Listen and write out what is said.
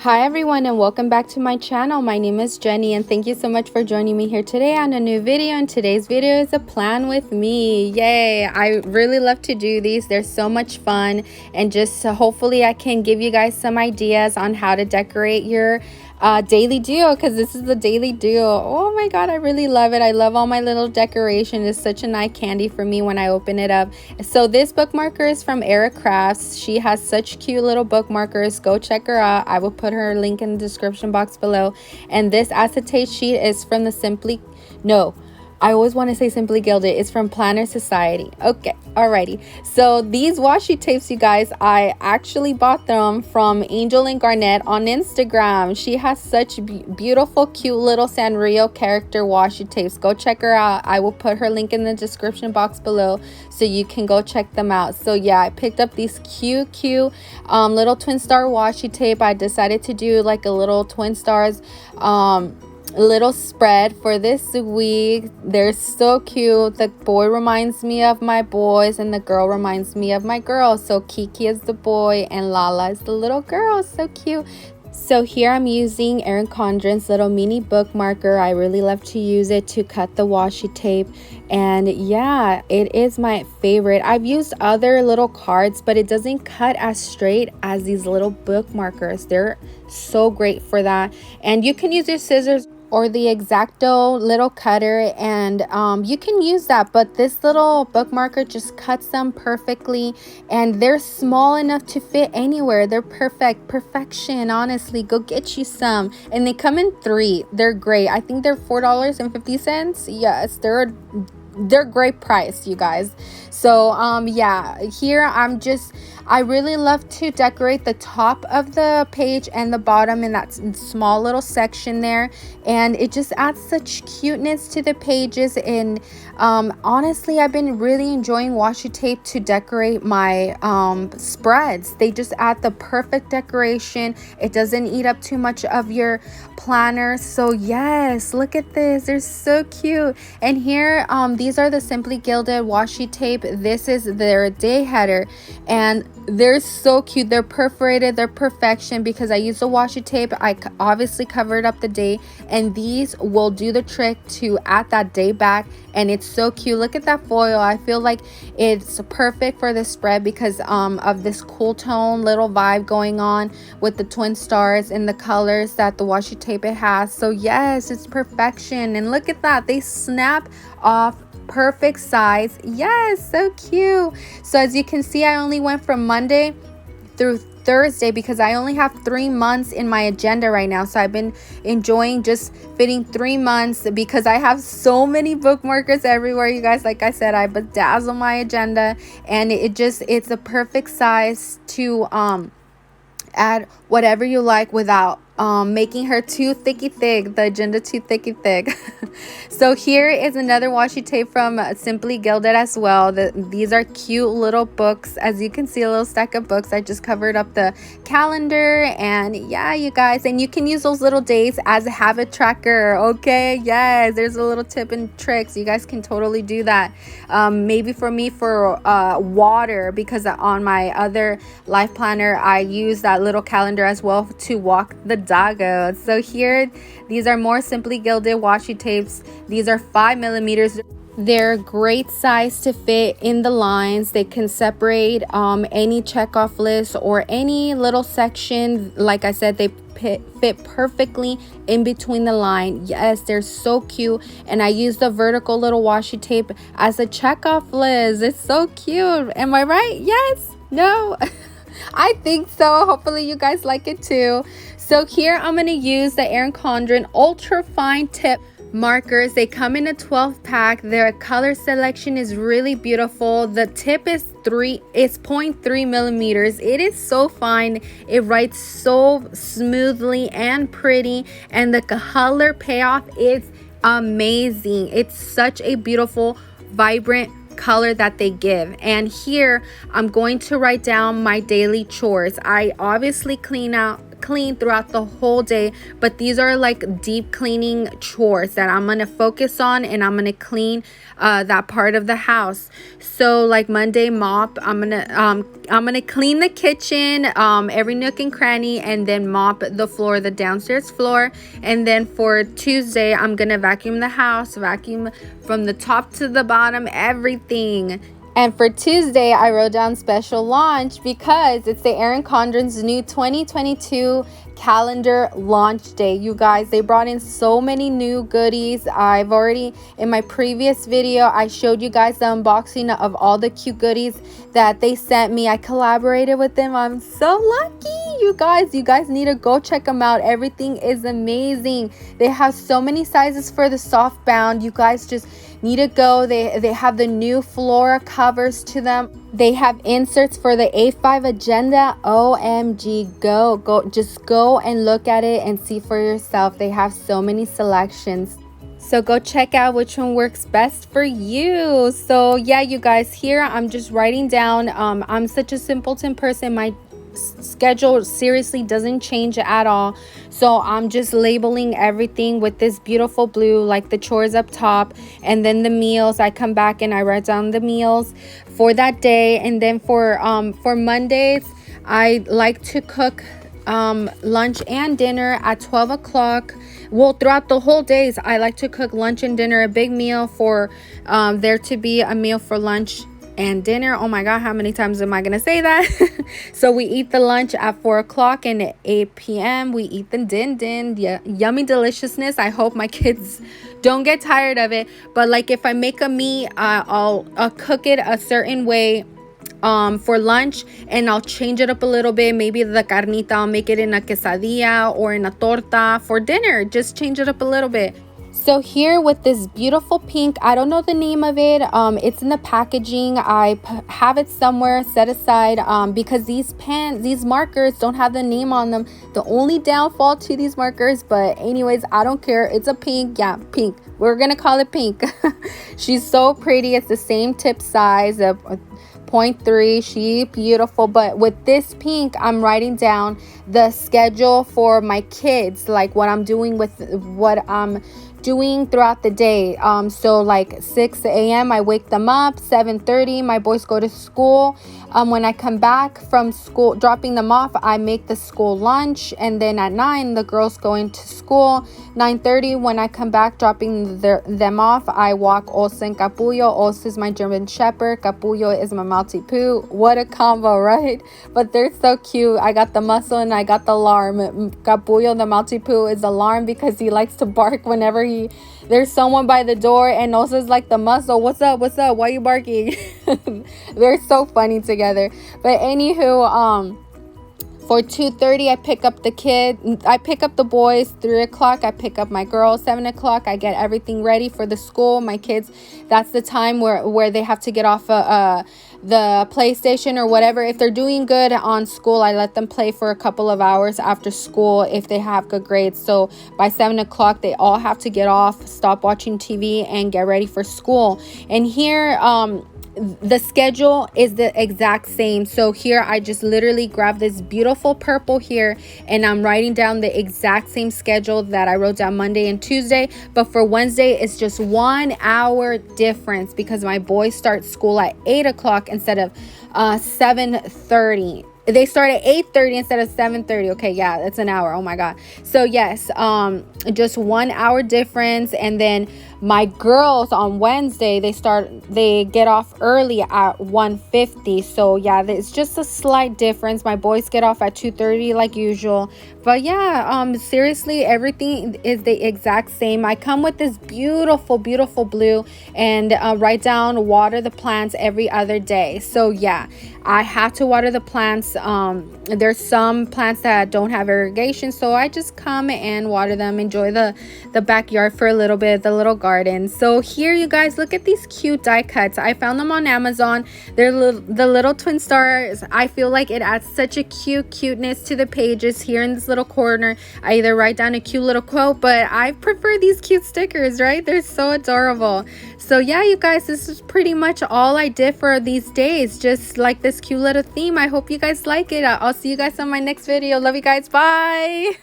Hi everyone, and welcome back to my channel. My name is Jenny, and thank you so much for joining me here today on a new video. And today's video is a plan with me. Yay! I really love to do these. They're so much fun, and just hopefully I can give you guys some ideas on how to decorate your daily duo, because this is the daily duo. Oh my god, I really love it. I love all my little decoration. It's such an eye candy for me when I open it up. So this bookmarker is from Erikacrafts. She has such cute little bookmarkers. Go check her out. I will put her link in the description box below. And this acetate sheet is from the I always want to say Simply Gilded. It's from Planner Society. Okay, alrighty. So these washi tapes, you guys, I actually bought them from Anjelandgarnet on Instagram. She has such beautiful, cute little Sanrio character washi tapes. Go check her out. I will put her link in the description box below so you can go check them out. So yeah, I picked up these cute little twin star washi tape. I decided to do like a little twin stars little spread for this week. They're so cute. The boy reminds me of my boys and the girl reminds me of my girl. So Kiki is the boy and Lala is the little girl. So cute. So here I'm using Erin Condren's little mini bookmarker. I really love to use it to cut the washi tape, and yeah, it is my favorite. I've used other little cards, but it doesn't cut as straight as these little bookmarkers. They're so great for that. And you can use your scissors or the X-Acto little cutter, and you can use that, but this little bookmarker just cuts them perfectly, and they're small enough to fit anywhere. They're perfection. Honestly, go get you some. And they come in 3. They're great. I think they're $4.50. Yes, they're great price, you guys. So yeah, here I really love to decorate the top of the page and the bottom in that small little section there, and it just adds such cuteness to the pages. And honestly, I've been really enjoying washi tape to decorate my spreads. They just add the perfect decoration. It doesn't eat up too much of your planner. So yes, look at this. They're so cute. And here these are the Simply Gilded washi tape. This is their day header, and they're so cute. They're perforated. They're perfection because I use the washi tape. I obviously covered up the day, and these will do the trick to add that day back. And it's so cute. Look at that foil. I feel like it's perfect for the spread because of this cool tone little vibe going on with the twin stars and the colors that the washi tape it has. So yes, it's perfection. And look at that, they snap off perfect size. Yes, so cute. So as you can see, I only went from Monday through Thursday because I only have 3 months in my agenda right now. So I've been enjoying just fitting 3 months because I have so many bookmarkers everywhere, you guys. Like I said, I bedazzle my agenda, and it's a perfect size to add whatever you like without making her too thick, the agenda too thick. So here is another washi tape from Simply Gilded as well. These are cute little books. As you can see, a little stack of books. I just covered up the calendar, and yeah, you guys, and you can use those little days as a habit tracker. Okay, yes, there's a little tip and tricks. You guys can totally do that. Maybe for me, for water, because on my other Lifeplanner I use that little calendar as well to walk the doggo. So here, these are more Simply Gilded washi tapes. These are 5mm. They're great size to fit in the lines. They can separate any checkoff list or any little section. Like I said, they fit perfectly in between the line. Yes, they're so cute. And I use the vertical little washi tape as a checkoff list. It's so cute. Am I right? Yes? No? I think so. Hopefully you guys like it too. So here I'm going to use the Erin Condren ultra fine tip markers. They come in a 12 pack. Their color selection is really beautiful. The tip is 0.3 millimeters. It is so fine. It writes so smoothly and pretty, and the color payoff is amazing. It's such a beautiful, vibrant color that they give. And here I'm going to write down my daily chores. I obviously clean clean throughout the whole day, but these are like deep cleaning chores that I'm gonna focus on, and I'm gonna clean that part of the house. So like Monday mop, I'm gonna clean the kitchen, every nook and cranny, and then mop the floor, the downstairs floor. And then for Tuesday, I'm gonna vacuum the house, vacuum from the top to the bottom, everything. And for Tuesday, I wrote down special launch because it's the Erin Condren's new 2022 calendar launch day. You guys, they brought in so many new goodies. I've already, in my previous video, I showed you guys the unboxing of all the cute goodies that they sent me. I collaborated with them. I'm so lucky, you guys. You guys need to go check them out. Everything is amazing. They have so many sizes for the soft bound. You guys just need to go. They have the new Flora covers to them. They have inserts for the A5 agenda. OMG, just go and look at it and see for yourself. They have so many selections, so go check out which one works best for you. So yeah, you guys, here I'm just writing down. I'm such a simpleton person. My schedule seriously doesn't change at all, so I'm just labeling everything with this beautiful blue, like the chores up top, and then the meals. I come back and I write down the meals for that day. And then for Mondays, I like to cook lunch and dinner at 12 o'clock. Well, throughout the whole days, I like to cook lunch and dinner, a big meal for there to be a meal for lunch and dinner. Oh my god, how many times am I gonna say that? So we eat the lunch at 4 o'clock, and at 8 p.m. we eat the din. Yeah, yummy deliciousness. I hope my kids don't get tired of it, but like if I make a meat, I'll cook it a certain way for lunch, and I'll change it up a little bit. Maybe the carnita, I'll make it in a quesadilla or in a torta. For dinner, just change it up a little bit. So here with this beautiful pink, I don't know the name of it. It's in the packaging. I have it somewhere set aside because these markers don't have the name on them. The only downfall to these markers, but anyways, I don't care. It's a pink. Yeah, pink. We're gonna call it pink. She's so pretty. It's the same tip size of 0.3. She beautiful. But with this pink, I'm writing down the schedule for my kids, like what I'm doing with what I'm doing throughout the day. So like 6 a.m. I wake them up. 7:30 my boys go to school. When I come back from school, dropping them off, I make the school lunch, and then at 9 the girls go into school. 9:30 when I come back, dropping them off, I walk Osa and Capullo. Osa is my German Shepherd, Capullo is my Maltipoo. What a combo, right? But they're so cute. I got the muscle and I got the alarm. Capullo, the Maltipoo, is alarm because he likes to bark whenever there's someone by the door, and Osa's like the muscle. What's up? Why are you barking? They're so funny together. But anywho, for 2:30 I pick up the kid. I pick up the boys. 3 o'clock I pick up my girls. 7 o'clock I get everything ready for the school. My kids, that's the time where they have to get off the PlayStation or whatever. If they're doing good on school, I let them play for a couple of hours after school if they have good grades. So by 7 o'clock they all have to get off, stop watching TV, and get ready for school. And here the schedule is the exact same. So here I just literally grab this beautiful purple here, and I'm writing down the exact same schedule that I wrote down Monday and Tuesday. But for Wednesday, it's just 1 hour difference because my boys start school at 8 o'clock instead of 7:30. They start at 8:30 instead of 7:30. Okay, yeah, that's an hour. Oh my god. So yes, just 1 hour difference. And then my girls on Wednesday, they get off early at 1:50. So yeah, it's just a slight difference. My boys get off at 2:30 like usual. But yeah, seriously, everything is the exact same. I come with this beautiful blue, and write down water the plants every other day. So yeah, I have to water the plants. There's some plants that don't have irrigation, so I just come and water them, enjoy the backyard for a little bit, the little garden. So here, you guys, look at these cute die cuts. I found them on Amazon. They're the little twin stars. I feel like it adds such a cuteness to the pages. Here in this little corner, I either write down a cute little quote, but I prefer these cute stickers, right? They're so adorable. So yeah, you guys, this is pretty much all I did for these days. Just like this cute little theme. I hope you guys like it. I'll see you guys on my next video. Love you guys. Bye.